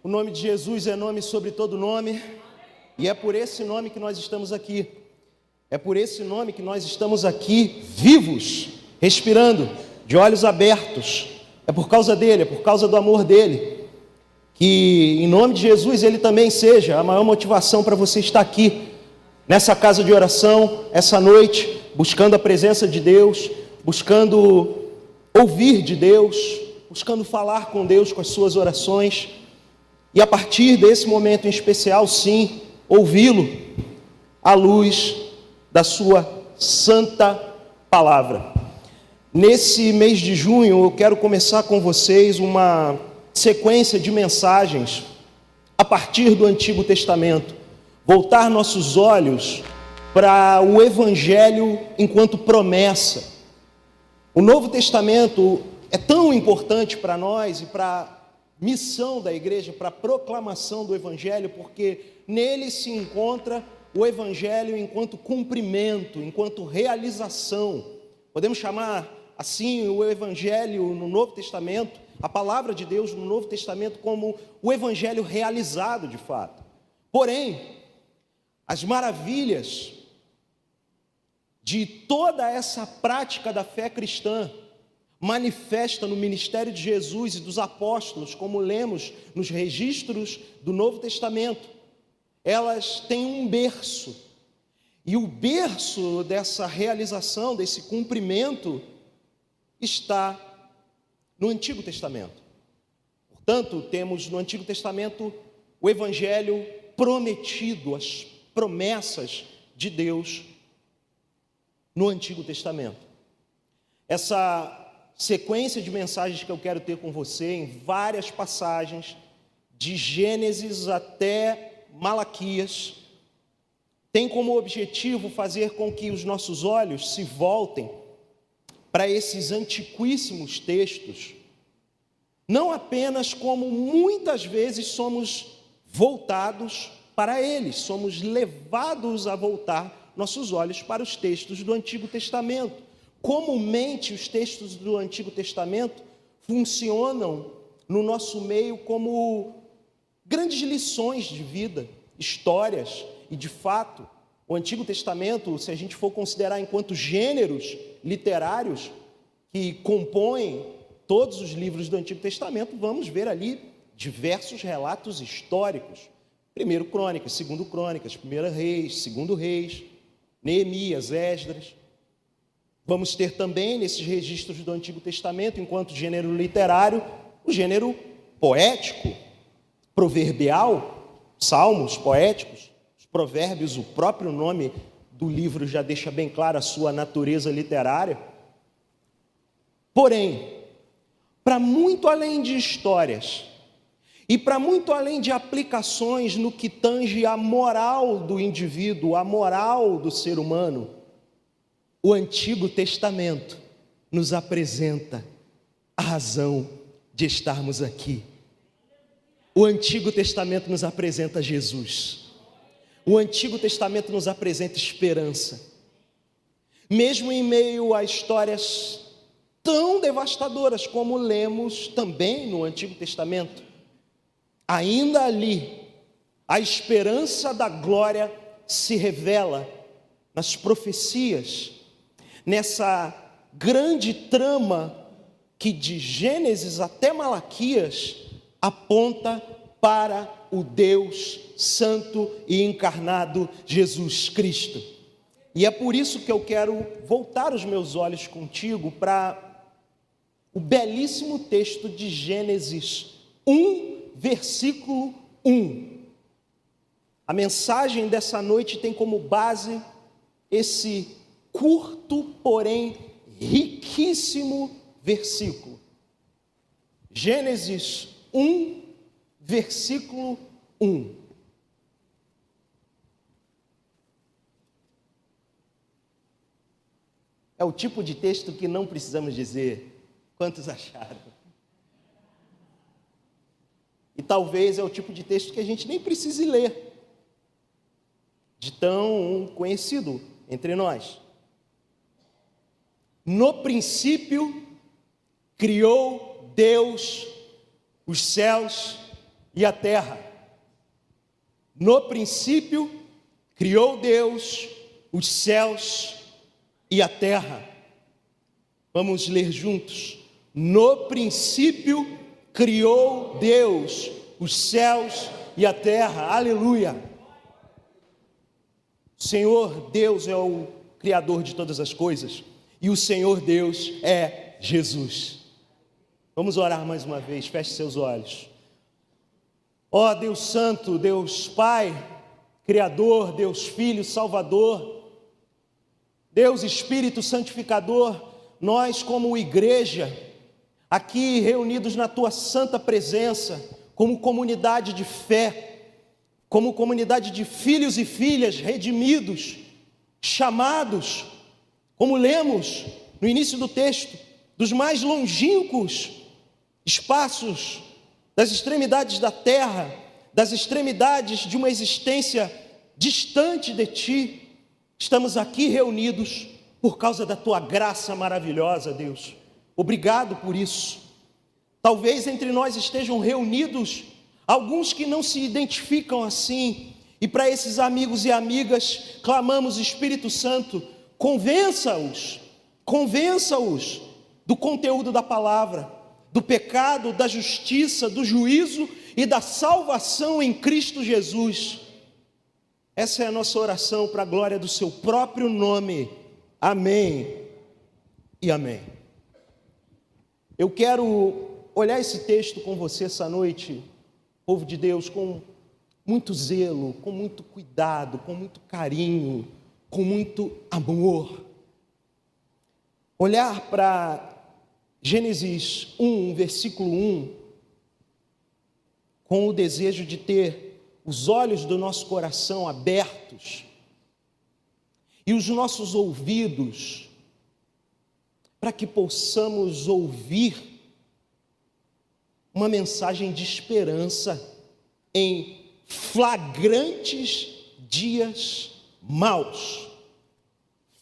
O nome de Jesus é nome sobre todo nome, e é por esse nome que nós estamos aqui. É por esse nome que nós estamos aqui, vivos, respirando, de olhos abertos. É por causa dele, é por causa do amor dele. Que em nome de Jesus ele também seja a maior motivação para você estar aqui, nessa casa de oração, essa noite, buscando a presença de Deus, buscando ouvir de Deus, buscando falar com Deus com as suas orações. E a partir desse momento em especial, sim, ouvi-lo à luz da sua santa palavra. Nesse mês de junho, eu quero começar com vocês uma sequência de mensagens a partir do Antigo Testamento. Voltar nossos olhos para o Evangelho enquanto promessa. O Novo Testamento é tão importante para nós e para a missão da igreja, para a proclamação do Evangelho, porque nele se encontra o Evangelho enquanto cumprimento, enquanto realização. Podemos chamar assim o Evangelho no Novo Testamento, a palavra de Deus no Novo Testamento, como o Evangelho realizado de fato. Porém, as maravilhas de toda essa prática da fé cristã manifesta no ministério de Jesus e dos apóstolos, como lemos nos registros do Novo Testamento. Elas têm um berço, e o berço dessa realização, desse cumprimento, está no Antigo Testamento. Portanto, temos no Antigo Testamento o Evangelho prometido, as promessas de Deus no Antigo Testamento. Essa sequência de mensagens que eu quero ter com você, em várias passagens, de Gênesis até Malaquias, tem como objetivo fazer com que os nossos olhos se voltem para esses antiquíssimos textos, não apenas como muitas vezes somos voltados para eles, somos levados a voltar nossos olhos para os textos do Antigo Testamento. Comumente, os textos do Antigo Testamento funcionam no nosso meio como grandes lições de vida, histórias, e de fato, o Antigo Testamento, se a gente for considerar enquanto gêneros literários que compõem todos os livros do Antigo Testamento, vamos ver ali diversos relatos históricos. 1 Crônicas, 2 Crônicas, 1 Reis, 2 Reis, Neemias, Esdras. Vamos ter também, nesses registros do Antigo Testamento, enquanto gênero literário, o gênero poético, proverbial, salmos poéticos, os provérbios, o próprio nome do livro já deixa bem claro a sua natureza literária. Porém, para muito além de histórias, e para muito além de aplicações no que tange a moral do indivíduo, a moral do ser humano, o Antigo Testamento nos apresenta a razão de estarmos aqui. O Antigo Testamento nos apresenta Jesus. O Antigo Testamento nos apresenta esperança. Mesmo em meio a histórias tão devastadoras como lemos também no Antigo Testamento, ainda ali, a esperança da glória se revela nas profecias, nessa grande trama que de Gênesis até Malaquias aponta para o Deus Santo e encarnado Jesus Cristo. E é por isso que eu quero voltar os meus olhos contigo para o belíssimo texto de Gênesis 1, versículo 1. A mensagem dessa noite tem como base esse curto, porém riquíssimo versículo. Gênesis 1, versículo 1. É o tipo de texto que não precisamos dizer quantos acharam. E talvez é o tipo de texto que a gente nem precise ler, de tão conhecido entre nós. No princípio, criou Deus os céus e a terra. No princípio, criou Deus os céus e a terra. Vamos ler juntos. No princípio, criou Deus os céus e a terra. Aleluia. O Senhor Deus é o Criador de todas as coisas. E o Senhor Deus é Jesus. Vamos orar mais uma vez. Feche seus olhos. Ó Deus Santo, Deus Pai, Criador, Deus Filho, Salvador, Deus Espírito Santificador, nós como igreja, aqui reunidos na Tua santa presença, como comunidade de fé, como comunidade de filhos e filhas redimidos, chamados, como lemos no início do texto, dos mais longínquos espaços, das extremidades da terra, das extremidades de uma existência distante de Ti, estamos aqui reunidos por causa da Tua graça maravilhosa, Deus. Obrigado por isso. Talvez entre nós estejam reunidos alguns que não se identificam assim, e para esses amigos e amigas, clamamos, Espírito Santo, convença-os do conteúdo da palavra, do pecado, da justiça, do juízo e da salvação em Cristo Jesus. Essa é a nossa oração para a glória do Seu próprio nome. Amém e amém. Eu quero olhar esse texto com você essa noite, povo de Deus, com muito zelo, com muito cuidado, com muito carinho, com muito amor. Olhar para Gênesis 1, versículo 1, com o desejo de ter os olhos do nosso coração abertos e os nossos ouvidos, para que possamos ouvir uma mensagem de esperança em flagrantes dias maus,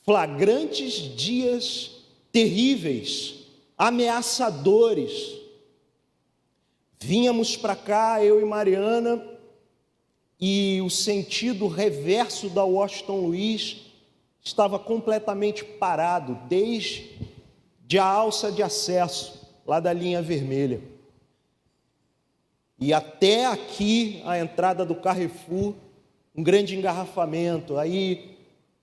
flagrantes dias terríveis, ameaçadores. Vínhamos para cá, eu e Mariana, e o sentido reverso da Washington Luiz estava completamente parado, desde a alça de acesso, lá da linha vermelha. E até aqui, a entrada do Carrefour, um grande engarrafamento, aí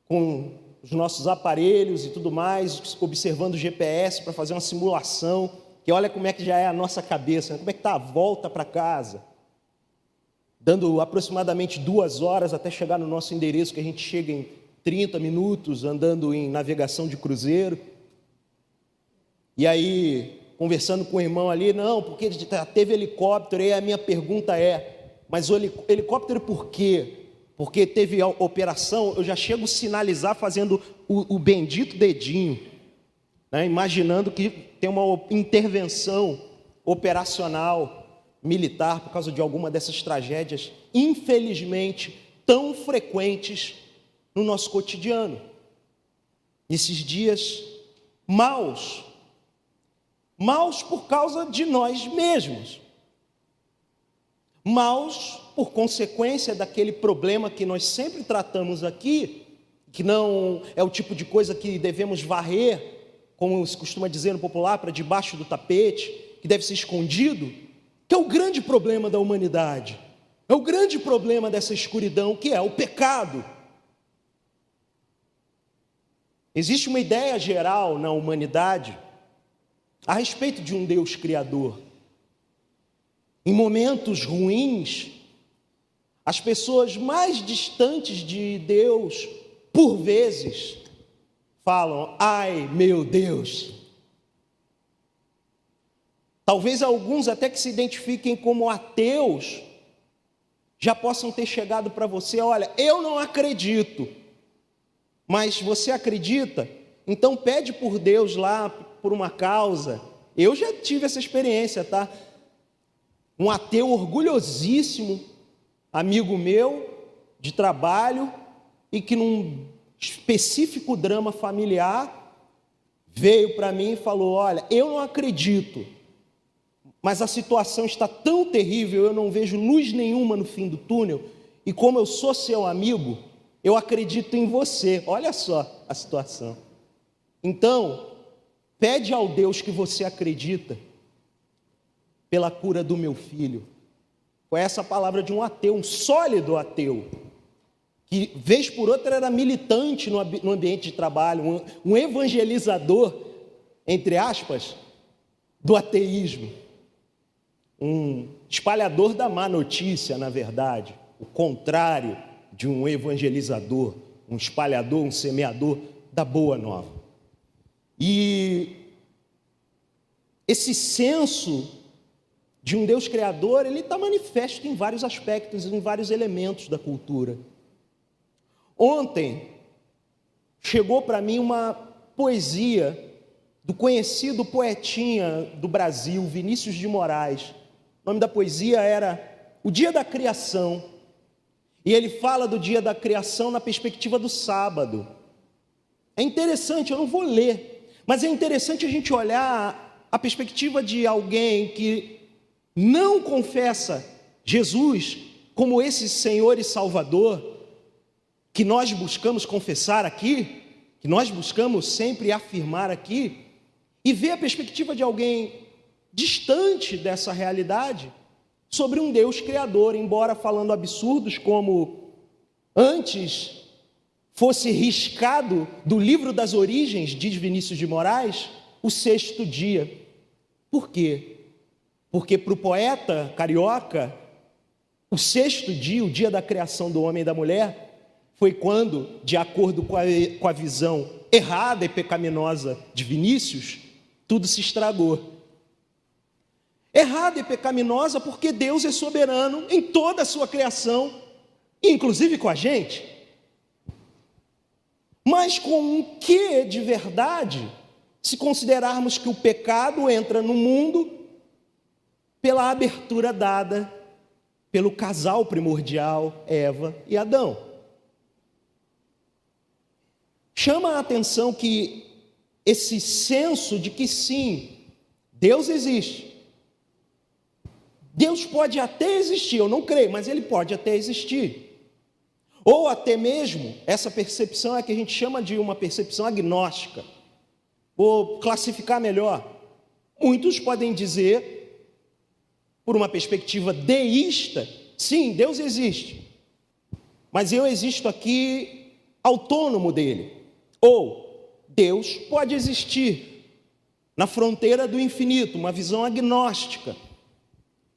com os nossos aparelhos e tudo mais, observando o GPS para fazer uma simulação, que olha como é que já é a nossa cabeça, né? Como é que está a volta para casa, dando aproximadamente 2 horas até chegar no nosso endereço, que a gente chega em 30 minutos, andando em navegação de cruzeiro. E aí, conversando com o irmão ali, não, porque já teve helicóptero, e a minha pergunta é, mas o helicóptero por quê? Porque teve a operação, eu já chego a sinalizar fazendo o bendito dedinho, né? Imaginando que tem uma intervenção operacional militar por causa de alguma dessas tragédias, infelizmente, tão frequentes no nosso cotidiano. Nesses dias maus por causa de nós mesmos, maus por consequência daquele problema que nós sempre tratamos aqui, que não é o tipo de coisa que devemos varrer, como se costuma dizer no popular, para debaixo do tapete, que deve ser escondido, que é o grande problema da humanidade, é o grande problema dessa escuridão, que é o pecado. Existe uma ideia geral na humanidade a respeito de um Deus criador. Em momentos ruins, as pessoas mais distantes de Deus, por vezes, falam, ai meu Deus. Talvez alguns até que se identifiquem como ateus, já possam ter chegado para você, olha, eu não acredito, mas você acredita? Então pede por Deus lá, por uma causa. Eu já tive essa experiência, tá? Um ateu orgulhosíssimo, amigo meu, de trabalho, e que num específico drama familiar, veio para mim e falou, olha, eu não acredito, mas a situação está tão terrível, eu não vejo luz nenhuma no fim do túnel, e como eu sou seu amigo, eu acredito em você. Olha só a situação. Então, pede ao Deus que você acredita pela cura do meu filho. Foi essa a palavra de um ateu, um sólido ateu, que vez por outra era militante no ambiente de trabalho, um evangelizador, entre aspas, do ateísmo, um espalhador da má notícia, na verdade, o contrário de um evangelizador, um espalhador, um semeador da boa nova. E esse senso de um Deus criador, ele está manifesto em vários aspectos, em vários elementos da cultura. Ontem chegou para mim uma poesia do conhecido poetinha do Brasil, Vinícius de Moraes. O nome da poesia era O Dia da Criação. E ele fala do dia da criação na perspectiva do sábado. É interessante, eu não vou ler, mas é interessante a gente olhar a perspectiva de alguém que não confessa Jesus como esse Senhor e Salvador que nós buscamos confessar aqui, que nós buscamos sempre afirmar aqui, e ver a perspectiva de alguém distante dessa realidade sobre um Deus criador, embora falando absurdos como antes fosse riscado do livro das origens, diz Vinícius de Moraes, o sexto dia. Por quê? Porque para o poeta carioca, o sexto dia, o dia da criação do homem e da mulher, foi quando, de acordo com a visão errada e pecaminosa de Vinícius, tudo se estragou. Errada e pecaminosa porque Deus é soberano em toda a sua criação, inclusive com a gente. Mas com um quê de verdade, se considerarmos que o pecado entra no mundo pela abertura dada pelo casal primordial, Eva e Adão. Chama a atenção que esse senso de que sim, Deus existe. Deus pode até existir, eu não creio, mas ele pode até existir. Ou até mesmo, essa percepção é que a gente chama de uma percepção agnóstica. Ou classificar melhor, muitos podem dizer, por uma perspectiva deísta, sim, Deus existe, mas eu existo aqui autônomo dele. Ou Deus pode existir na fronteira do infinito, uma visão agnóstica,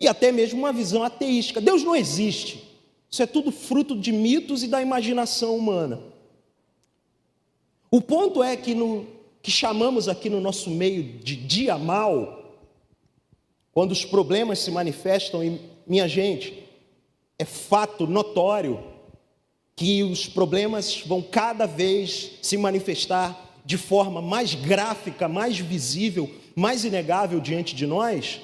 e até mesmo uma visão ateística. Deus não existe. Isso é tudo fruto de mitos e da imaginação humana. O ponto é que que chamamos aqui no nosso meio de dia mau, quando os problemas se manifestam, e minha gente, é fato notório que os problemas vão cada vez se manifestar de forma mais gráfica, mais visível, mais inegável diante de nós.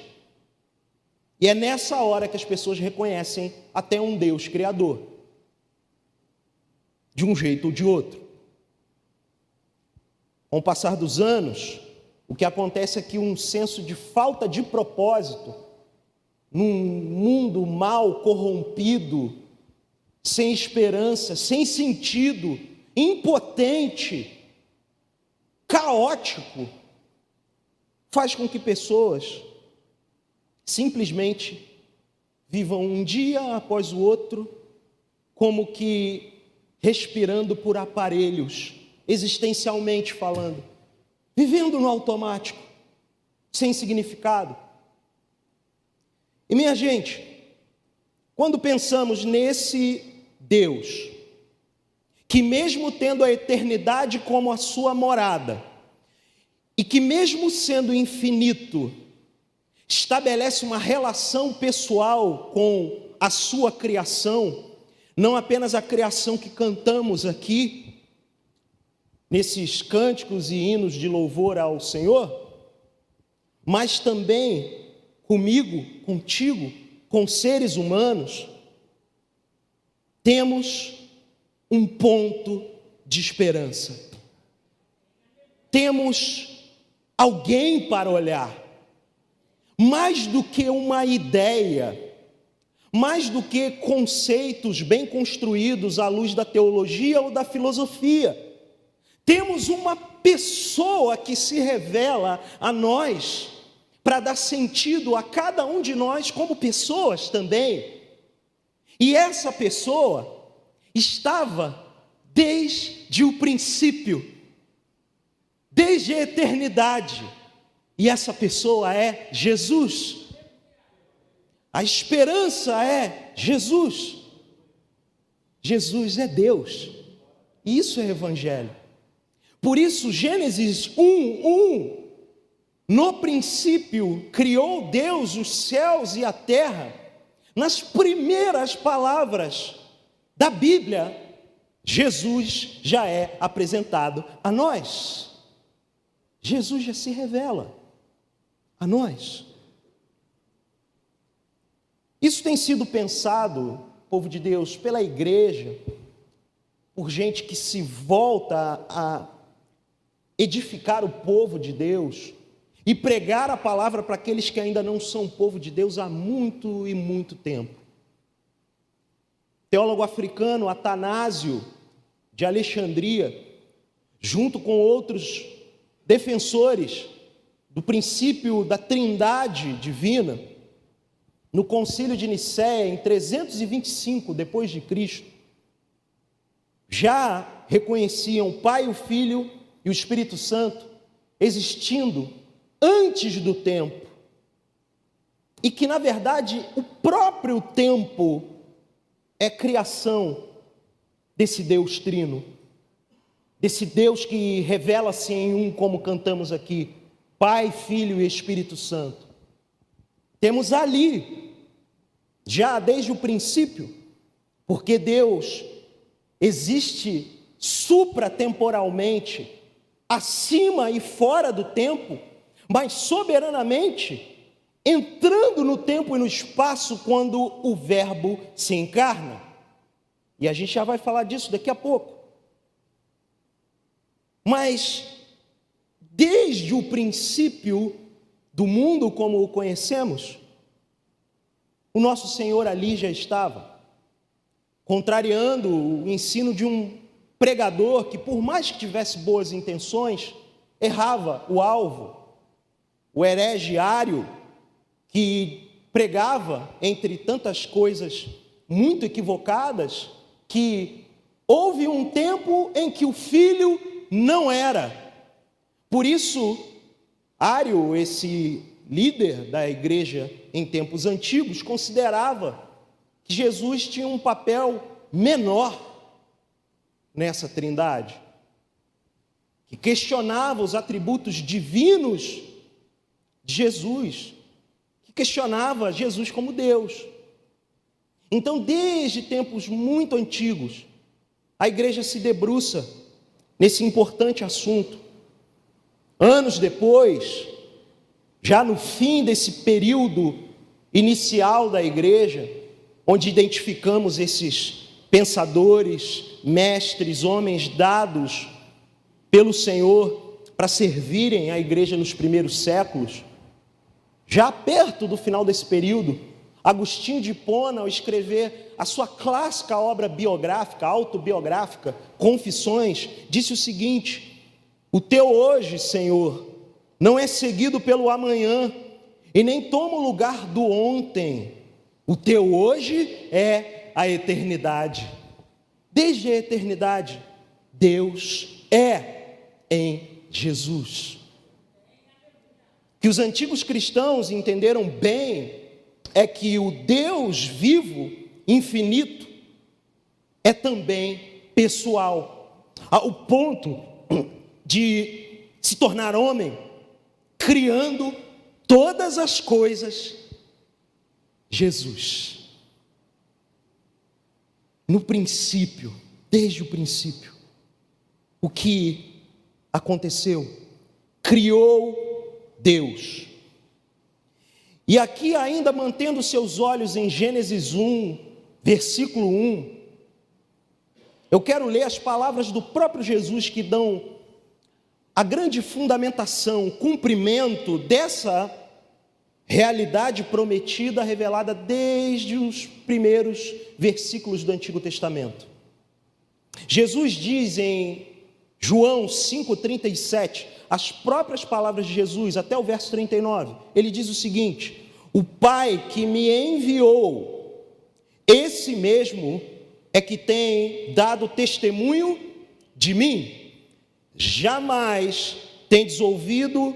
E é nessa hora que as pessoas reconhecem até um Deus criador, de um jeito ou de outro. Com o passar dos anos, o que acontece é que um senso de falta de propósito, num mundo mal, corrompido, sem esperança, sem sentido, impotente, caótico, faz com que pessoas simplesmente vivam um dia após o outro, como que respirando por aparelhos, existencialmente falando, vivendo no automático, sem significado. E minha gente, quando pensamos nesse Deus, que mesmo tendo a eternidade como a sua morada, e que mesmo sendo infinito, estabelece uma relação pessoal com a sua criação, não apenas a criação que cantamos aqui, nesses cânticos e hinos de louvor ao Senhor, mas também comigo, contigo, com seres humanos, temos um ponto de esperança. Temos alguém para olhar. mais do que uma ideia, mais do que conceitos bem construídos à luz da teologia ou da filosofia. Temos uma pessoa que se revela a nós para dar sentido a cada um de nós como pessoas também. E essa pessoa estava desde o princípio, desde a eternidade. E essa pessoa é Jesus. A esperança é Jesus. Jesus é Deus. E isso é evangelho. Por isso, Gênesis 1:1, no princípio criou Deus os céus e a terra. Nas primeiras palavras da Bíblia, Jesus já é apresentado a nós. Jesus já se revela a nós. Isso tem sido pensado, povo de Deus, pela igreja, por gente que se volta a edificar o povo de Deus e pregar a palavra para aqueles que ainda não são povo de Deus há muito e muito tempo. Teólogo africano Atanásio de Alexandria, junto com outros defensores do princípio da trindade divina, no concílio de Nicéia, em 325 depois de Cristo, já reconheciam o Pai, o Filho e o Espírito Santo existindo antes do tempo, e que na verdade o próprio tempo é criação desse Deus trino, desse Deus que revela-se em um, como cantamos aqui, Pai, Filho e Espírito Santo. Temos ali, já desde o princípio, porque Deus existe supratemporalmente, acima e fora do tempo, mas soberanamente entrando no tempo e no espaço quando o Verbo se encarna. E a gente já vai falar disso daqui a pouco. Mas desde o princípio do mundo como o conhecemos, o nosso Senhor ali já estava, contrariando o ensino de um pregador que, por mais que tivesse boas intenções, errava o alvo. O herege Ário, que pregava, entre tantas coisas muito equivocadas, que houve um tempo em que o Filho não era. Por isso, Ário, esse líder da igreja em tempos antigos, considerava que Jesus tinha um papel menor nessa trindade, que questionava os atributos divinos de Jesus, que questionava Jesus como Deus. Então, desde tempos muito antigos, a igreja se debruça nesse importante assunto. Anos depois, já no fim desse período inicial da igreja, onde identificamos esses pensadores, mestres, homens dados pelo Senhor para servirem a igreja nos primeiros séculos, já perto do final desse período, Agostinho de Hipona, ao escrever a sua clássica obra biográfica, autobiográfica, Confissões, disse o seguinte: o teu hoje, Senhor, não é seguido pelo amanhã, e nem toma o lugar do ontem. O teu hoje é a eternidade. Desde a eternidade, Deus é em Jesus. Que os antigos cristãos entenderam bem é que o Deus vivo, infinito, é também pessoal, ao ponto de se tornar homem, criando todas as coisas, Jesus. No princípio, desde o princípio, o que aconteceu? Criou Deus. E aqui, ainda mantendo seus olhos em Gênesis 1, versículo 1, eu quero ler as palavras do próprio Jesus que dão a grande fundamentação, cumprimento dessa realidade prometida revelada desde os primeiros versículos do Antigo Testamento. Jesus diz em João 5,37, as próprias palavras de Jesus, até o verso 39, ele diz o seguinte: o Pai que me enviou, esse mesmo é que tem dado testemunho de mim. Jamais tendes ouvido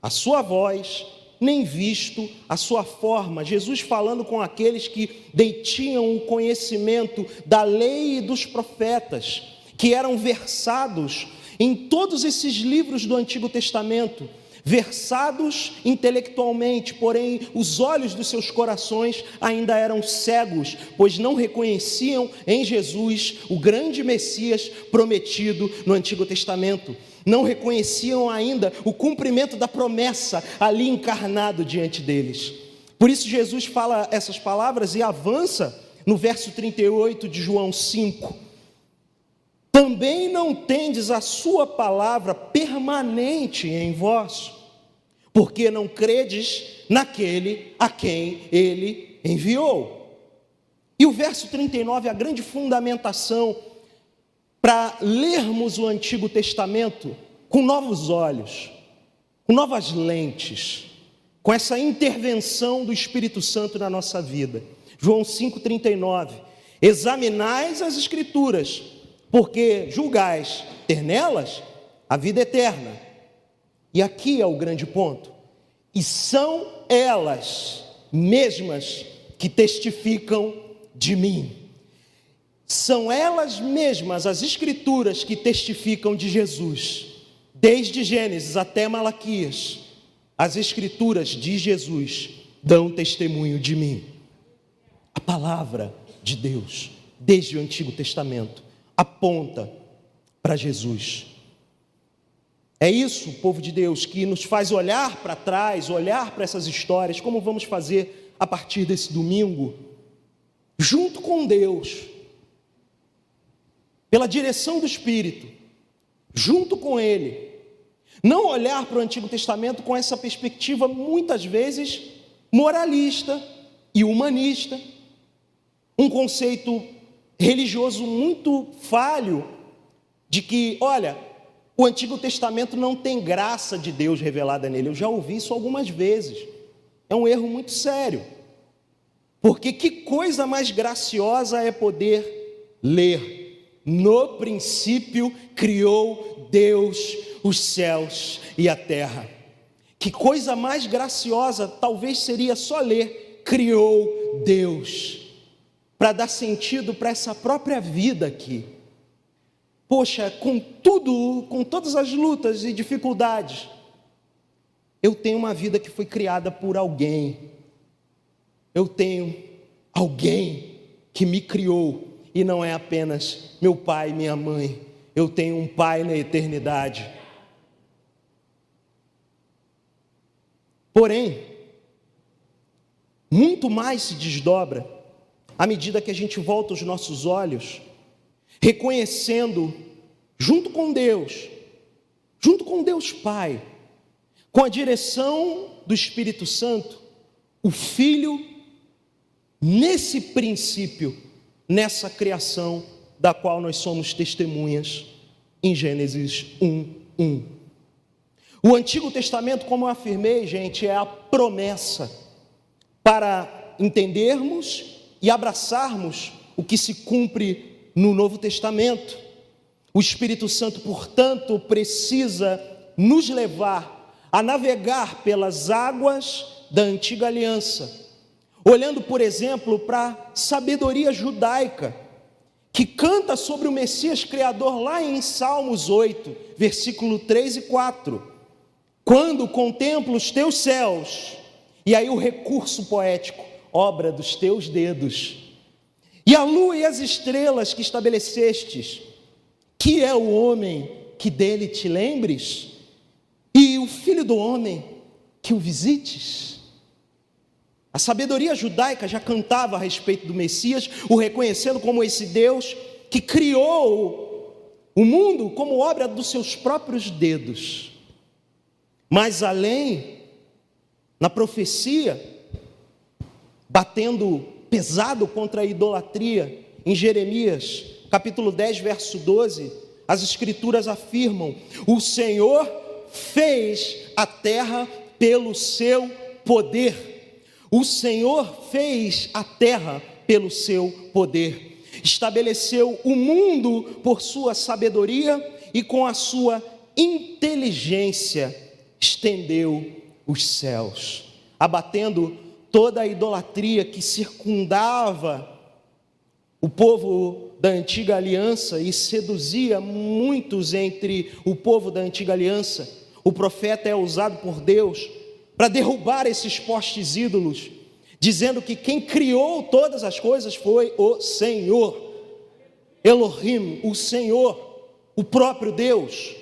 a sua voz, nem visto a sua forma. Jesus falando com aqueles que detinham o conhecimento da lei e dos profetas, que eram versados em todos esses livros do Antigo Testamento, versados intelectualmente, porém os olhos dos seus corações ainda eram cegos, pois não reconheciam em Jesus o grande Messias prometido no Antigo Testamento. Não reconheciam ainda o cumprimento da promessa ali encarnado diante deles. Por isso Jesus fala essas palavras e avança no verso 38 de João 5. Também não tendes a sua palavra permanente em vós, porque não credes naquele a quem ele enviou. E o verso 39 é a grande fundamentação para lermos o Antigo Testamento com novos olhos, com novas lentes, com essa intervenção do Espírito Santo na nossa vida. João 5,39, examinais as Escrituras, porque julgais ter nelas a vida eterna. E aqui é o grande ponto. E são elas mesmas que testificam de mim. São elas mesmas, as Escrituras, que testificam de Jesus. Desde Gênesis até Malaquias, as Escrituras de Jesus dão testemunho de mim. A palavra de Deus, desde o Antigo Testamento, aponta para Jesus. É isso, povo de Deus, que nos faz olhar para trás, olhar para essas histórias, como vamos fazer a partir desse domingo, junto com Deus, pela direção do Espírito, junto com Ele. Não olhar para o Antigo Testamento com essa perspectiva, muitas vezes, moralista e humanista, um conceito religioso muito falho, de que, olha, o Antigo Testamento não tem graça de Deus revelada nele. Eu já ouvi isso algumas vezes. É um erro muito sério. Porque que coisa mais graciosa é poder ler: no princípio criou Deus os céus e a terra. Que coisa mais graciosa talvez seria só ler: criou Deus, para dar sentido para essa própria vida aqui. Poxa, com tudo, com todas as lutas e dificuldades, eu tenho uma vida que foi criada por alguém. Eu tenho alguém que me criou, e não é apenas meu pai e minha mãe. Eu tenho um pai na eternidade. Porém, muito mais se desdobra à medida que a gente volta os nossos olhos, reconhecendo, junto com Deus Pai, com a direção do Espírito Santo, o Filho, nesse princípio, nessa criação da qual nós somos testemunhas, em Gênesis 1:1. O Antigo Testamento, como eu afirmei, gente, é a promessa para entendermos e abraçarmos o que se cumpre no Novo Testamento. O Espírito Santo, portanto, precisa nos levar a navegar pelas águas da antiga aliança, olhando, por exemplo, para a sabedoria judaica, que canta sobre o Messias Criador lá em Salmos 8, versículo 3 e 4. Quando contemplo os teus céus, e aí o recurso poético, obra dos teus dedos, e a lua e as estrelas que estabelecestes, que é o homem que dele te lembres, e o filho do homem que o visites. A sabedoria judaica já cantava a respeito do Messias, o reconhecendo como esse Deus que criou o mundo como obra dos seus próprios dedos. Mas além, na profecia, batendo pesado contra a idolatria, em Jeremias, capítulo 10, verso 12, as escrituras afirmam: o Senhor fez a terra pelo seu poder. O Senhor fez a terra pelo seu poder. Estabeleceu o mundo por sua sabedoria e com a sua inteligência estendeu os céus, abatendo toda a idolatria que circundava o povo da antiga aliança e seduzia muitos entre o povo da antiga aliança. O profeta é usado por Deus para derrubar esses postes ídolos, dizendo que quem criou todas as coisas foi o Senhor, Elohim, o Senhor, o próprio Deus.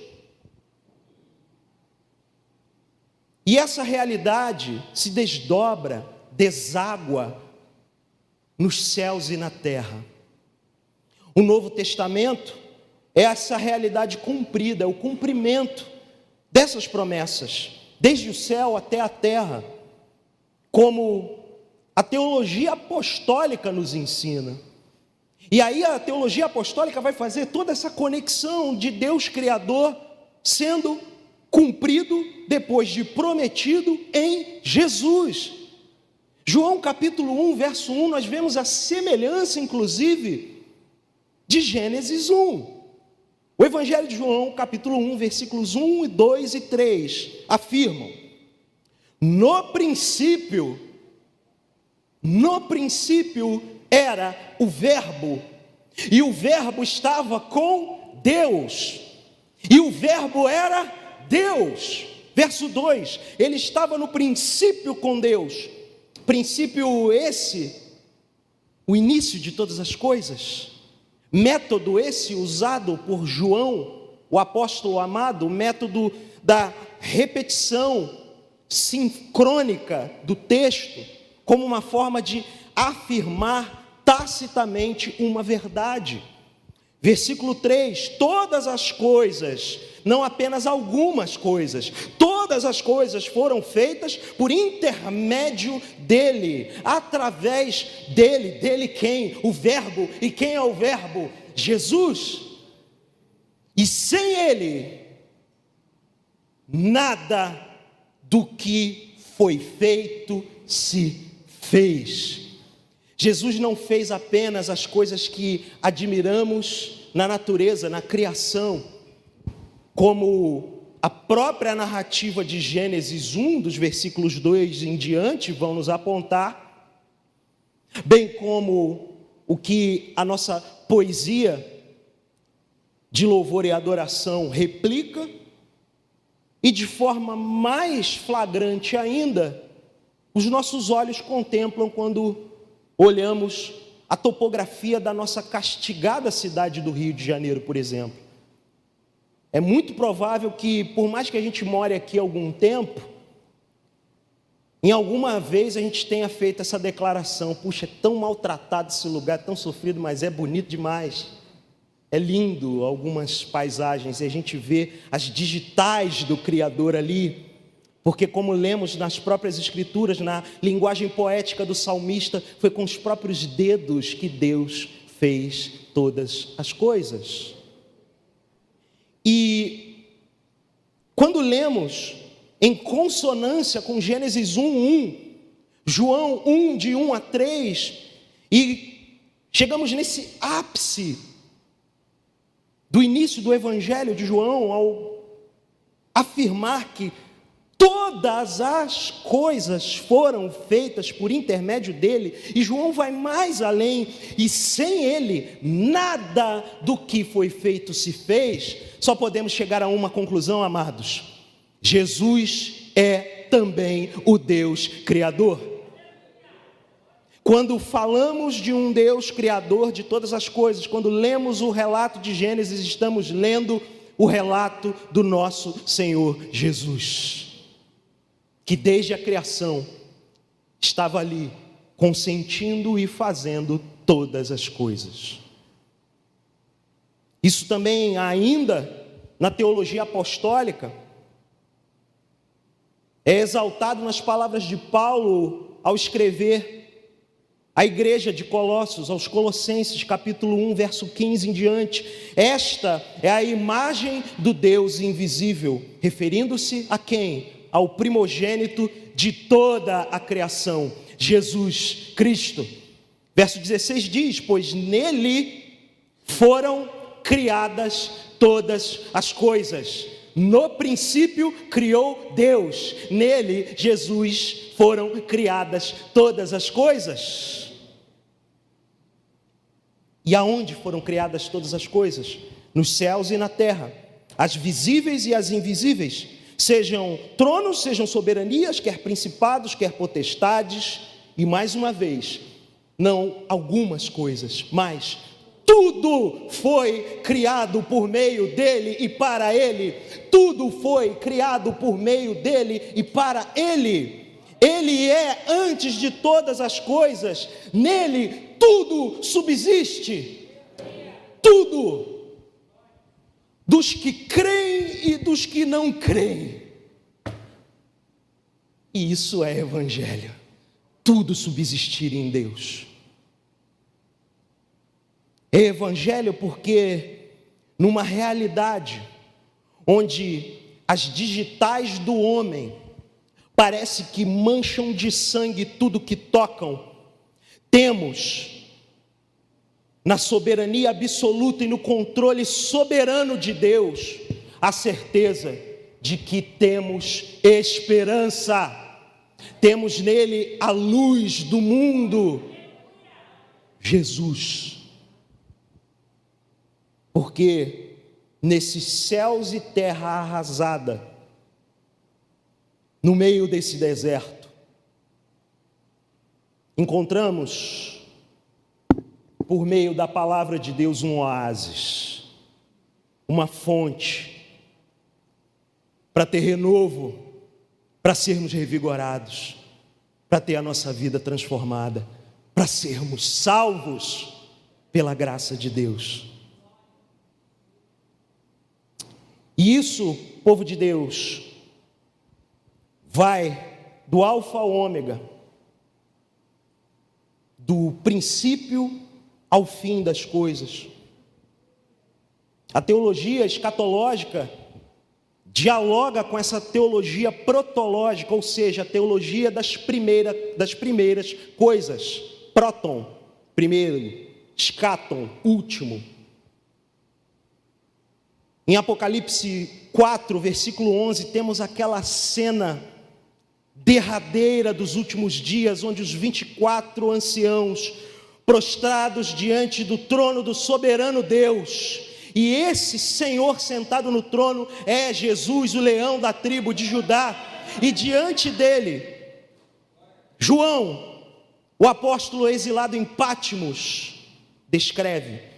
E essa realidade se desdobra, deságua nos céus e na terra. O Novo Testamento é essa realidade cumprida, é o cumprimento dessas promessas, desde o céu até a terra, como a teologia apostólica nos ensina. E aí a teologia apostólica vai fazer toda essa conexão de Deus Criador sendo cumprido depois de prometido em Jesus. João capítulo 1, verso 1, nós vemos a semelhança, inclusive, de Gênesis 1. O Evangelho de João, capítulo 1, versículos 1, 2 e 3, afirmam: no princípio era o Verbo, e o Verbo estava com Deus, e o Verbo era Deus. Verso 2, ele estava no princípio com Deus. Princípio esse, o início de todas as coisas. Método esse usado por João, o apóstolo amado, o método da repetição sincrônica do texto, como uma forma de afirmar tacitamente uma verdade. Versículo 3, todas as coisas, não apenas algumas coisas, todas as coisas foram feitas por intermédio dele, através dele. Dele quem? O Verbo. E quem é o Verbo? Jesus. E sem ele, nada do que foi feito se fez. Jesus não fez apenas as coisas que admiramos na natureza, na criação, como a própria narrativa de Gênesis 1, dos versículos 2 em diante, vão nos apontar, bem como o que a nossa poesia de louvor e adoração replica, e de forma mais flagrante ainda, os nossos olhos contemplam quando olhamos a topografia da nossa castigada cidade do Rio de Janeiro, por exemplo. É muito provável que, por mais que a gente more aqui algum tempo, em alguma vez a gente tenha feito essa declaração: puxa, é tão maltratado esse lugar, tão sofrido, mas é bonito demais. É lindo algumas paisagens, e a gente vê as digitais do Criador ali. Porque, como lemos nas próprias escrituras, na linguagem poética do salmista, foi com os próprios dedos que Deus fez todas as coisas. E quando lemos em consonância com Gênesis 1:1, João 1, de 1 a 3, e chegamos nesse ápice do início do Evangelho de João, ao afirmar que todas as coisas foram feitas por intermédio dele, e João vai mais além: e sem ele, nada do que foi feito se fez. Só podemos chegar a uma conclusão, amados: Jesus é também o Deus Criador. Quando falamos de um Deus Criador de todas as coisas, quando lemos o relato de Gênesis, estamos lendo o relato do nosso Senhor Jesus, que desde a criação estava ali, consentindo e fazendo todas as coisas. Isso também ainda na teologia apostólica é exaltado nas palavras de Paulo ao escrever à igreja de Colossos, aos Colossenses, capítulo 1, verso 15 em diante. Esta é a imagem do Deus invisível, referindo-se a quem? Ao primogênito de toda a criação, Jesus Cristo. Verso 16 diz: pois nele foram criadas todas as coisas. No princípio criou Deus, nele, Jesus, foram criadas todas as coisas. E aonde foram criadas todas as coisas? Nos céus e na terra, as visíveis e as invisíveis, sejam tronos, sejam soberanias, quer principados, quer potestades, e mais uma vez, não algumas coisas, mas tudo foi criado por meio dele e para ele. Tudo foi criado por meio dele e para ele. Ele é antes de todas as coisas. Nele tudo subsiste. Tudo. Dos que creem e dos que não creem. E isso é evangelho. Tudo subsistir em Deus. É evangelho porque numa realidade onde as digitais do homem parece que mancham de sangue tudo que tocam, temos na soberania absoluta e no controle soberano de Deus a certeza de que temos esperança. Temos nele a luz do mundo, Jesus. Porque nesses céus e terra arrasada, no meio desse deserto, encontramos, por meio da palavra de Deus, um oásis, uma fonte, para ter renovo, para sermos revigorados, para ter a nossa vida transformada, para sermos salvos pela graça de Deus. E isso, povo de Deus, vai do alfa ao ômega, do princípio ao fim das coisas. A teologia escatológica dialoga com essa teologia protológica, ou seja, a teologia das primeiras coisas. Próton, primeiro, escaton, último. Em Apocalipse 4, versículo 11, temos aquela cena derradeira dos últimos dias, onde os 24 anciãos, prostrados diante do trono do soberano Deus, e esse Senhor sentado no trono é Jesus, o leão da tribo de Judá, e diante dele, João, o apóstolo exilado em Patmos, descreve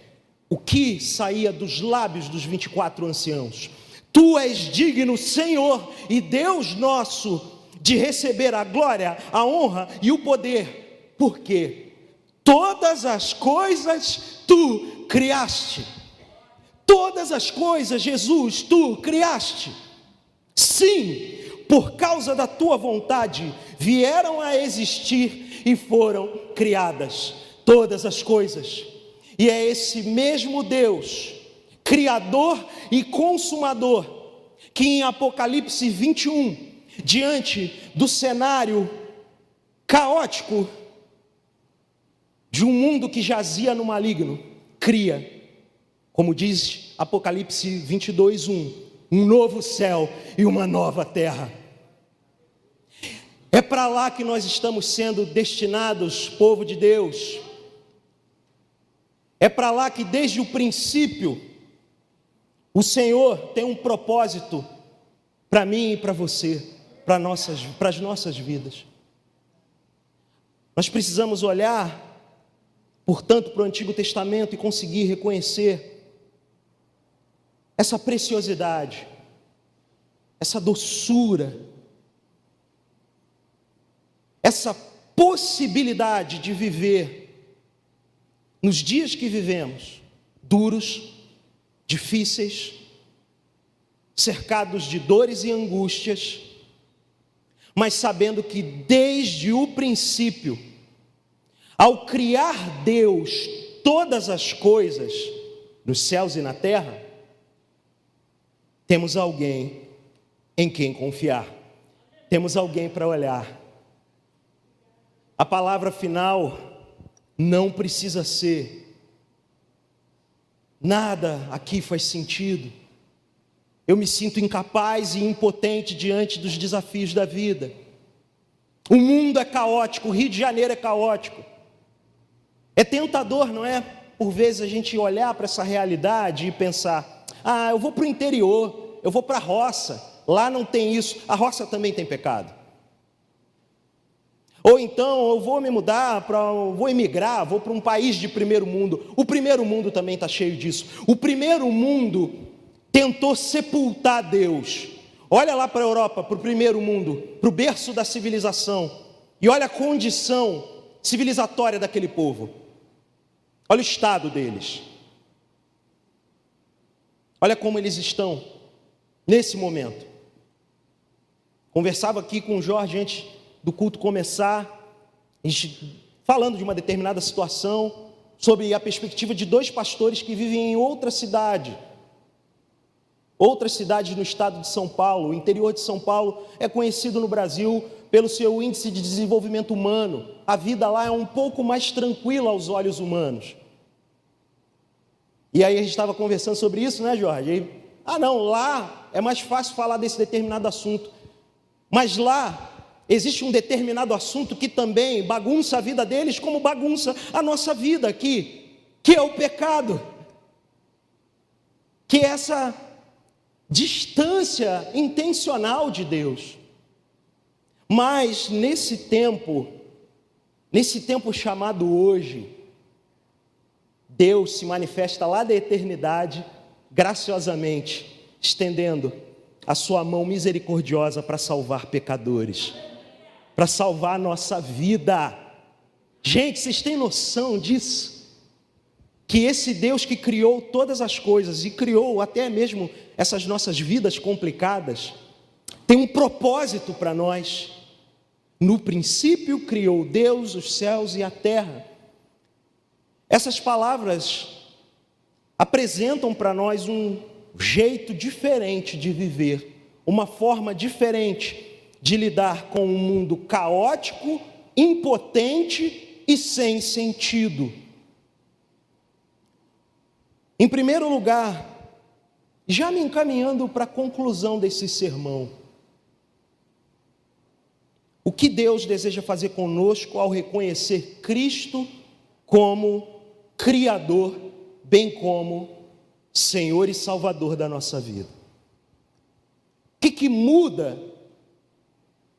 o que saía dos lábios dos 24 anciãos. Tu és digno, Senhor e Deus nosso, de receber a glória, a honra e o poder, porque todas as coisas tu criaste. Todas as coisas, Jesus, tu criaste. Sim, por causa da tua vontade, vieram a existir e foram criadas todas as coisas. E é esse mesmo Deus, Criador e Consumador, que em Apocalipse 21, diante do cenário caótico de um mundo que jazia no maligno, cria, como diz Apocalipse 22, 1, um novo céu e uma nova terra. É para lá que nós estamos sendo destinados, povo de Deus. É para lá que desde o princípio o Senhor tem um propósito para mim e para você, para as nossas vidas. Nós precisamos olhar, portanto, para o Antigo Testamento e conseguir reconhecer essa preciosidade, essa doçura, essa possibilidade de viver nos dias que vivemos, duros, difíceis, cercados de dores e angústias, mas sabendo que desde o princípio, ao criar Deus todas as coisas, nos céus e na terra, temos alguém em quem confiar, temos alguém para olhar. A palavra final não precisa ser: nada aqui faz sentido, eu me sinto incapaz e impotente diante dos desafios da vida, o mundo é caótico, o Rio de Janeiro é caótico. É tentador, não é? Por vezes a gente olhar para essa realidade e pensar: eu vou para o interior, eu vou para a roça, lá não tem isso. A roça também tem pecado. Ou então eu vou me mudar, vou emigrar, vou para um país de primeiro mundo. O primeiro mundo também está cheio disso. O primeiro mundo tentou sepultar Deus. Olha lá para a Europa, para o primeiro mundo, para o berço da civilização, e olha a condição civilizatória daquele povo. Olha o estado deles. Olha como eles estão nesse momento. Conversava aqui com o Jorge antes do culto começar, a gente falando de uma determinada situação, sobre a perspectiva de 2 pastores que vivem em outras cidades no estado de São Paulo. O interior de São Paulo é conhecido no Brasil pelo seu índice de desenvolvimento humano. A vida lá é um pouco mais tranquila aos olhos humanos. E aí a gente estava conversando sobre isso, né, Jorge? Não, lá é mais fácil falar desse determinado assunto. Mas lá existe um determinado assunto que também bagunça a vida deles, como bagunça a nossa vida aqui, que é o pecado, que é essa distância intencional de Deus. Mas nesse tempo chamado hoje, Deus se manifesta lá da eternidade, graciosamente, estendendo a sua mão misericordiosa para salvar pecadores, para salvar a nossa vida. Gente, vocês têm noção disso? Que esse Deus que criou todas as coisas e criou até mesmo essas nossas vidas complicadas, tem um propósito para nós. No princípio criou Deus os céus e a terra. Essas palavras apresentam para nós um jeito diferente de viver, uma forma diferente de lidar com um mundo caótico, impotente e sem sentido. Em primeiro lugar, já me encaminhando para a conclusão desse sermão, o que Deus deseja fazer conosco ao reconhecer Cristo como Criador, bem como Senhor e Salvador da nossa vida? O que muda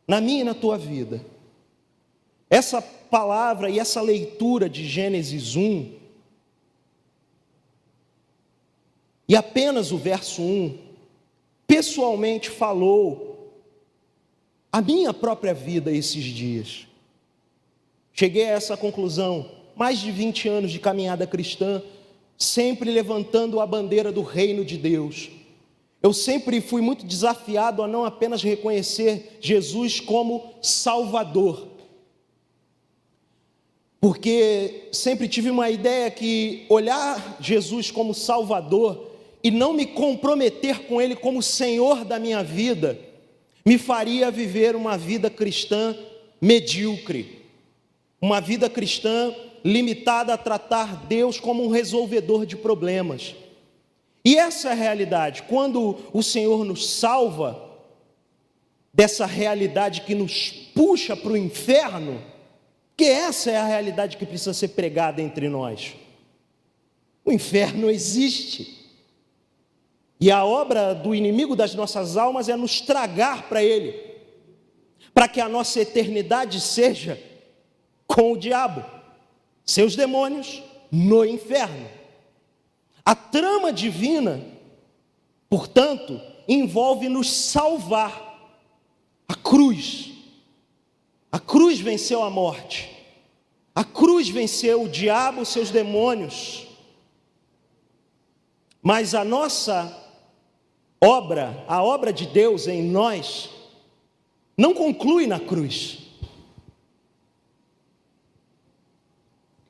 na minha e na tua vida? Essa palavra e essa leitura de Gênesis 1, e apenas o verso 1, pessoalmente falou a minha própria vida esses dias. Cheguei a essa conclusão, mais de 20 anos de caminhada cristã, sempre levantando a bandeira do reino de Deus. Eu sempre fui muito desafiado a não apenas reconhecer Jesus como Salvador, porque sempre tive uma ideia que olhar Jesus como Salvador e não me comprometer com Ele como Senhor da minha vida, me faria viver uma vida cristã medíocre, uma vida cristã limitada a tratar Deus como um resolvedor de problemas. E essa é a realidade. Quando o Senhor nos salva dessa realidade que nos puxa para o inferno, que essa é a realidade que precisa ser pregada entre nós. O inferno existe. E a obra do inimigo das nossas almas é nos tragar para ele, para que a nossa eternidade seja com o diabo, seus demônios, no inferno. A trama divina, portanto, envolve nos salvar. A cruz venceu a morte, a cruz venceu o diabo, seus demônios. Mas a nossa obra, a obra de Deus em nós, não conclui na cruz.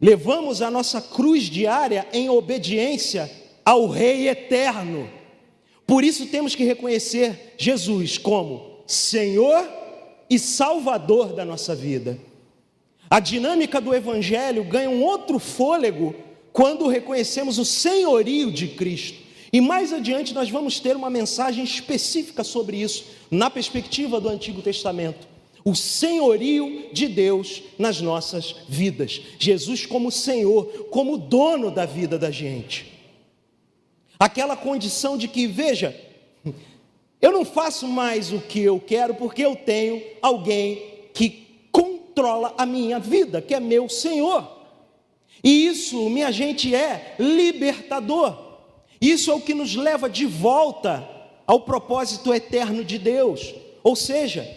Levamos a nossa cruz diária em obediência ao Rei eterno. Por isso temos que reconhecer Jesus como Senhor e Salvador da nossa vida. A dinâmica do Evangelho ganha um outro fôlego quando reconhecemos o senhorio de Cristo. E mais adiante nós vamos ter uma mensagem específica sobre isso, na perspectiva do Antigo Testamento. O senhorio de Deus nas nossas vidas. Jesus como Senhor, como dono da vida da gente. Aquela condição de que, veja, eu não faço mais o que eu quero porque eu tenho alguém que controla a minha vida, que é meu Senhor. E isso, minha gente, é libertador. Isso é o que nos leva de volta ao propósito eterno de Deus. Ou seja,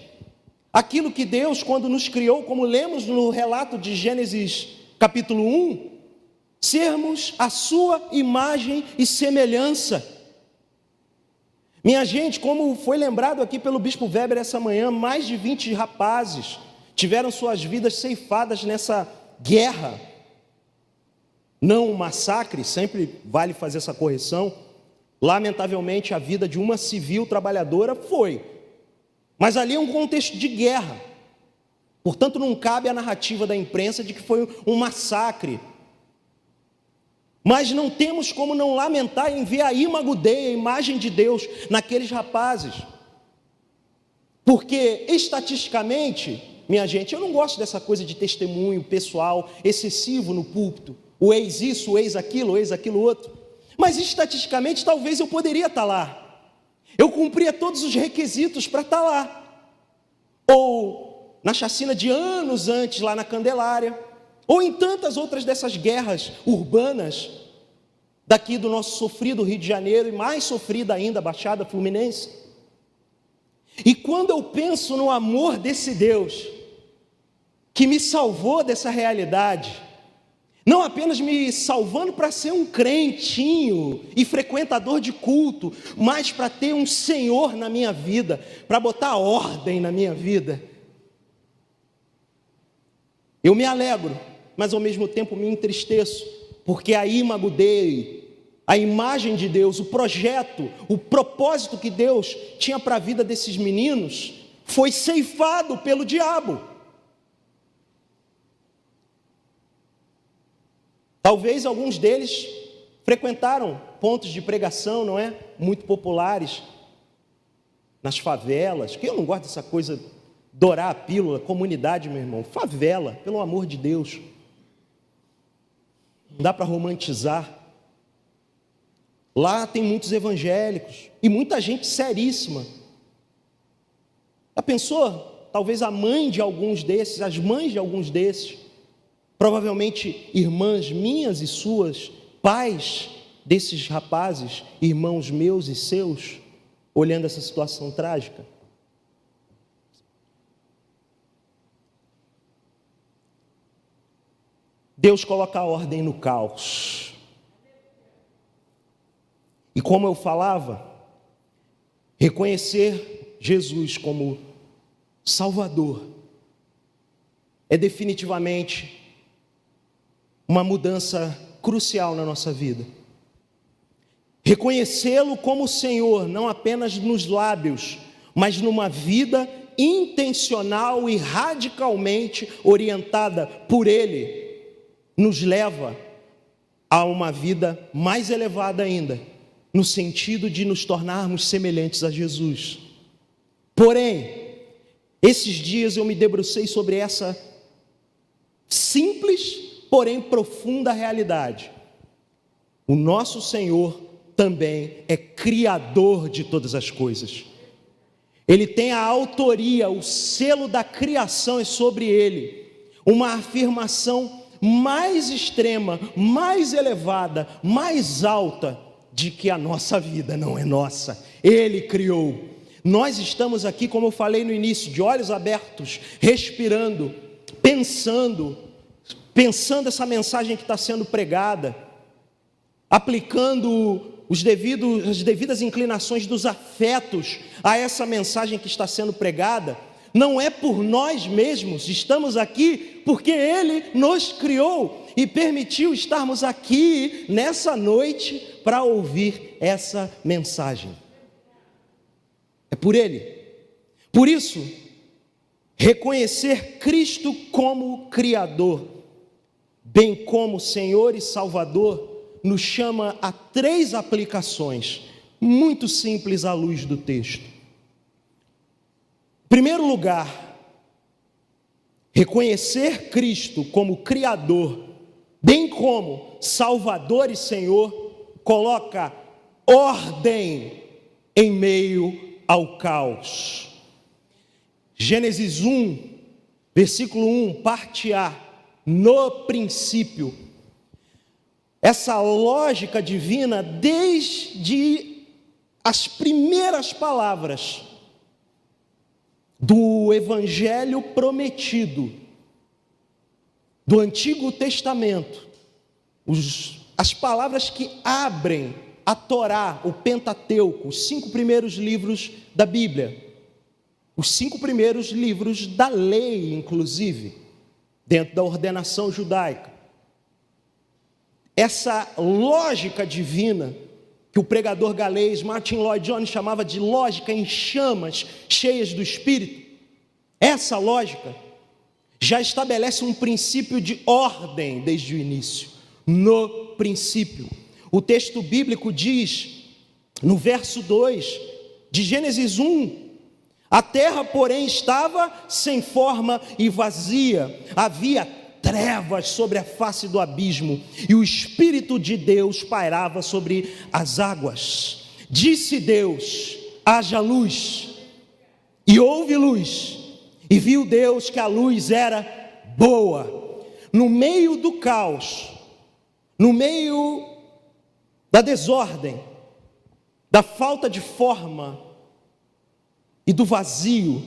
aquilo que Deus, quando nos criou, como lemos no relato de Gênesis capítulo 1, sermos a sua imagem e semelhança. Minha gente, como foi lembrado aqui pelo Bispo Weber essa manhã, mais de 20 rapazes tiveram suas vidas ceifadas nessa guerra. Não um massacre, sempre vale fazer essa correção. Lamentavelmente, a vida de uma civil trabalhadora foi. Mas ali é um contexto de guerra. Portanto, não cabe a narrativa da imprensa de que foi um massacre. Mas não temos como não lamentar em ver a Imago Dei, a imagem de Deus, naqueles rapazes. Porque, estatisticamente, minha gente, eu não gosto dessa coisa de testemunho pessoal excessivo no púlpito. O ex isso, o ex aquilo outro. Mas, estatisticamente, talvez eu poderia estar lá. Eu cumpria todos os requisitos para estar lá. Ou na chacina de anos antes, lá na Candelária. Ou em tantas outras dessas guerras urbanas, daqui do nosso sofrido Rio de Janeiro, e mais sofrida ainda, Baixada Fluminense. E quando eu penso no amor desse Deus, que me salvou dessa realidade, não apenas me salvando para ser um crentinho e frequentador de culto, mas para ter um Senhor na minha vida, para botar ordem na minha vida. Eu me alegro, mas ao mesmo tempo me entristeço, porque a Imago Dei, a imagem de Deus, o projeto, o propósito que Deus tinha para a vida desses meninos, foi ceifado pelo diabo. Talvez alguns deles frequentaram pontos de pregação, não é? Muito populares, nas favelas, que eu não gosto dessa coisa, dourar a pílula, comunidade, meu irmão. Favela, pelo amor de Deus. Não dá para romantizar. Lá tem muitos evangélicos e muita gente seríssima. Já pensou? Talvez a mãe de alguns desses, as mães de alguns desses, provavelmente irmãs minhas e suas, pais desses rapazes, irmãos meus e seus, olhando essa situação trágica. Deus coloca a ordem no caos. E como eu falava, reconhecer Jesus como Salvador é definitivamente uma mudança crucial na nossa vida. Reconhecê-lo como Senhor, não apenas nos lábios, mas numa vida intencional e radicalmente orientada por Ele, nos leva a uma vida mais elevada ainda, no sentido de nos tornarmos semelhantes a Jesus. Porém, esses dias eu me debrucei sobre essa simples, porém profunda realidade. O nosso Senhor também é criador de todas as coisas. Ele tem a autoria, o selo da criação é sobre ele. Uma afirmação mais extrema, mais elevada, mais alta, de que a nossa vida não é nossa. Ele criou. Nós estamos aqui, como eu falei no início, de olhos abertos, respirando, pensando essa mensagem que está sendo pregada, aplicando as devidas inclinações dos afetos a essa mensagem que está sendo pregada, não é por nós mesmos, estamos aqui porque Ele nos criou e permitiu estarmos aqui nessa noite para ouvir essa mensagem. É por Ele. Por isso, reconhecer Cristo como Criador, bem como Senhor e Salvador, nos chama a 3 aplicações, muito simples à luz do texto. Em primeiro lugar, reconhecer Cristo como Criador, bem como Salvador e Senhor, coloca ordem em meio ao caos. Gênesis 1, versículo 1, parte A, no princípio. Essa lógica divina, desde as primeiras palavras do Evangelho prometido, do Antigo Testamento, as palavras que abrem a Torá, o Pentateuco, os 5 primeiros livros da Bíblia, os 5 primeiros livros da lei, inclusive, dentro da ordenação judaica. Essa lógica divina, que o pregador galês Martin Lloyd-Jones chamava de lógica em chamas, cheias do Espírito, essa lógica já estabelece um princípio de ordem desde o início, no princípio. O texto bíblico diz, no verso 2 de Gênesis 1, a terra, porém, estava sem forma e vazia, havia trevas sobre a face do abismo, e o Espírito de Deus pairava sobre as águas. Disse Deus: haja luz, e houve luz, e viu Deus que a luz era boa. No meio do caos, no meio da desordem, da falta de forma e do vazio,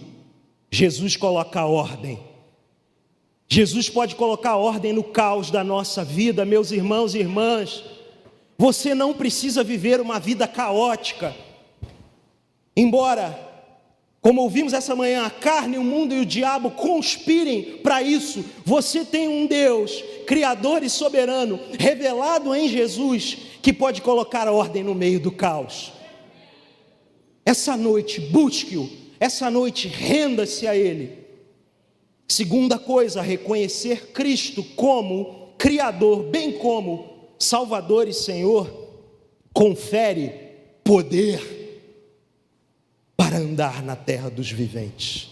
Jesus coloca a ordem. Jesus pode colocar ordem no caos da nossa vida, meus irmãos e irmãs. Você não precisa viver uma vida caótica. Embora, como ouvimos essa manhã, a carne, o mundo e o diabo conspirem para isso, você tem um Deus, Criador e soberano, revelado em Jesus, que pode colocar a ordem no meio do caos. Essa noite, busque-o. Essa noite, renda-se a Ele. Segunda coisa, reconhecer Cristo como Criador, bem como Salvador e Senhor, confere poder para andar na terra dos viventes.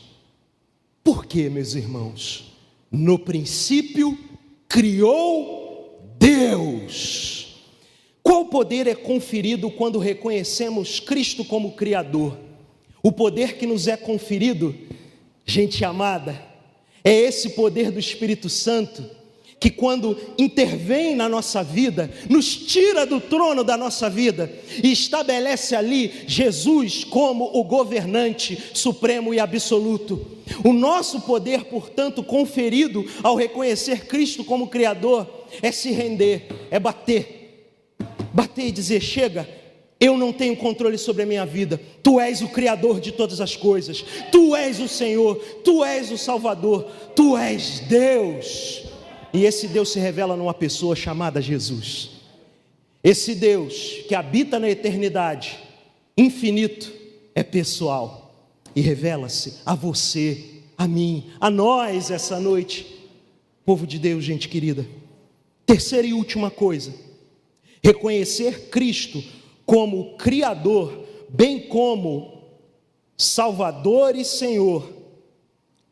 Por quê, meus irmãos? No princípio, criou Deus. Qual poder é conferido quando reconhecemos Cristo como Criador? O poder que nos é conferido, gente amada, é esse poder do Espírito Santo, que quando intervém na nossa vida, nos tira do trono da nossa vida, e estabelece ali Jesus como o governante supremo e absoluto. O nosso poder, portanto, conferido ao reconhecer Cristo como Criador, é se render, é bater e dizer: chega, eu não tenho controle sobre a minha vida, Tu és o Criador de todas as coisas, Tu és o Senhor, Tu és o Salvador, Tu és Deus. E esse Deus se revela numa pessoa chamada Jesus. Esse Deus que habita na eternidade, infinito, é pessoal e revela-se a você, a mim, a nós essa noite. Povo de Deus, gente querida. Terceira e última coisa, reconhecer Cristo como Criador, bem como Salvador e Senhor,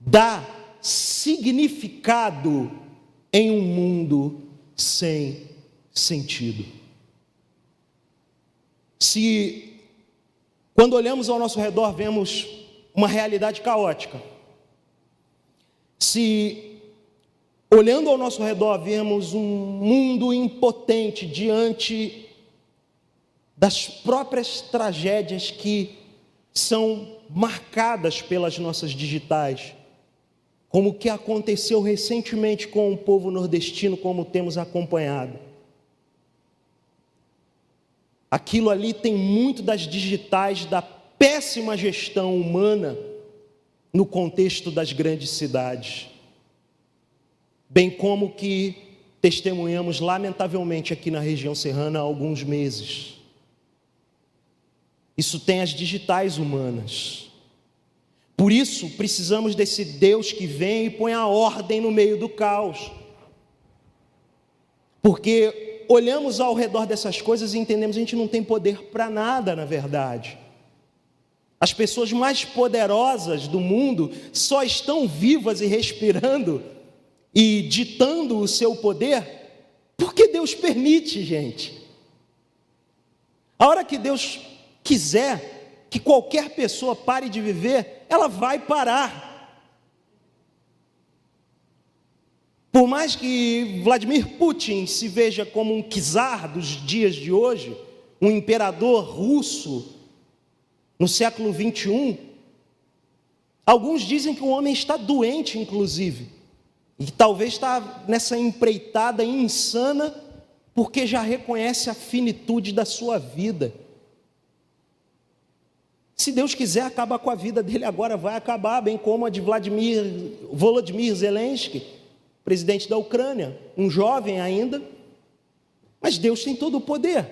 dá significado em um mundo sem sentido. Se, quando olhamos ao nosso redor, vemos uma realidade caótica, se olhando ao nosso redor vemos um mundo impotente diante das próprias tragédias que são marcadas pelas nossas digitais, como o que aconteceu recentemente com o povo nordestino, como temos acompanhado. Aquilo ali tem muito das digitais da péssima gestão humana no contexto das grandes cidades, bem como que testemunhamos lamentavelmente aqui na região serrana há alguns meses. Isso tem as digitais humanas. Por isso, precisamos desse Deus que vem e põe a ordem no meio do caos. Porque olhamos ao redor dessas coisas e entendemos que a gente não tem poder para nada, na verdade. As pessoas mais poderosas do mundo só estão vivas e respirando e ditando o seu poder porque Deus permite, gente. A hora que Deus quiser que qualquer pessoa pare de viver, ela vai parar. Por mais que Vladimir Putin se veja como um czar dos dias de hoje, um imperador russo no século 21, alguns dizem que o homem está doente, inclusive, e que talvez está nessa empreitada insana, porque já reconhece a finitude da sua vida. Se Deus quiser acabar com a vida dele agora, vai acabar, bem como a de Volodymyr Zelensky, presidente da Ucrânia, um jovem ainda, mas Deus tem todo o poder.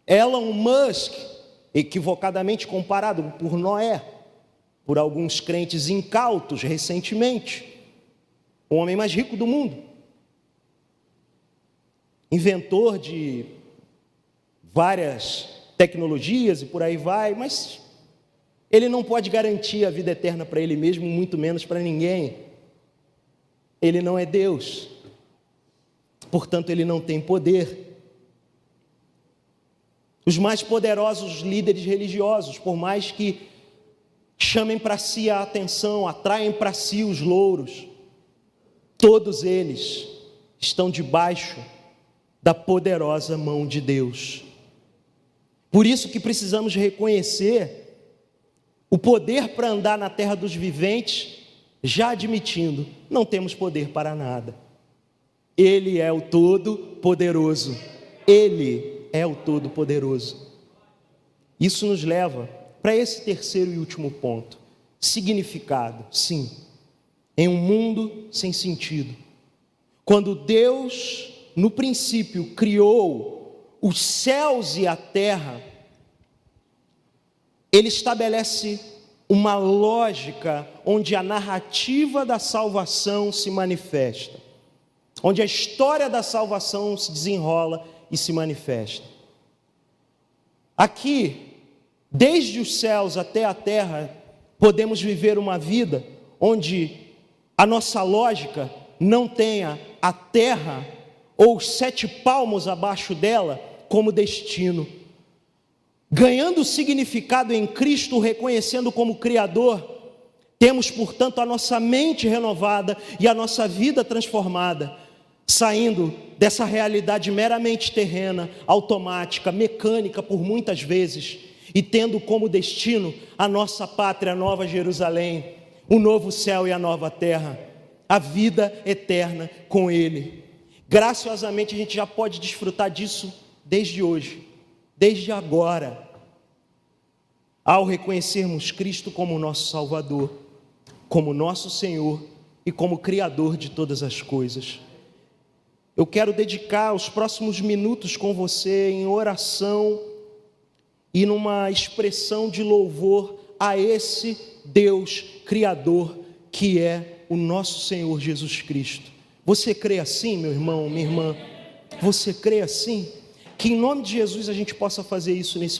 Elon Musk, equivocadamente comparado por Noé, por alguns crentes incautos recentemente, o homem mais rico do mundo, inventor de várias tecnologias e por aí vai, mas ele não pode garantir a vida eterna para ele mesmo, muito menos para ninguém. Ele não é Deus, portanto ele não tem poder. Os mais poderosos líderes religiosos, por mais que chamem para si a atenção, atraem para si os louros, todos eles estão debaixo da poderosa mão de Deus. Por isso que precisamos reconhecer o poder para andar na terra dos viventes, já admitindo, não temos poder para nada. Ele é o Todo-Poderoso. Ele é o Todo-Poderoso. Isso nos leva para esse terceiro e último ponto. Significado, sim. Em um mundo sem sentido. Quando Deus, no princípio, criou os céus e a terra, Ele estabelece uma lógica onde a narrativa da salvação se manifesta, onde a história da salvação se desenrola e se manifesta. Aqui, desde os céus até a terra, podemos viver uma vida onde a nossa lógica não tenha a terra ou os 7 palmos abaixo dela como destino. Ganhando significado em Cristo, reconhecendo como Criador, temos, portanto, a nossa mente renovada e a nossa vida transformada, saindo dessa realidade meramente terrena, automática, mecânica por muitas vezes, e tendo como destino a nossa pátria, a Nova Jerusalém, o novo céu e a nova terra, a vida eterna com Ele. Graciosamente a gente já pode desfrutar disso desde hoje, desde agora, ao reconhecermos Cristo como nosso Salvador, como nosso Senhor e como Criador de todas as coisas. Eu quero dedicar os próximos minutos com você em oração e numa expressão de louvor a esse Deus Criador que é o nosso Senhor Jesus Cristo. Você crê assim, meu irmão, minha irmã? Você crê assim? Que em nome de Jesus a gente possa fazer isso nesse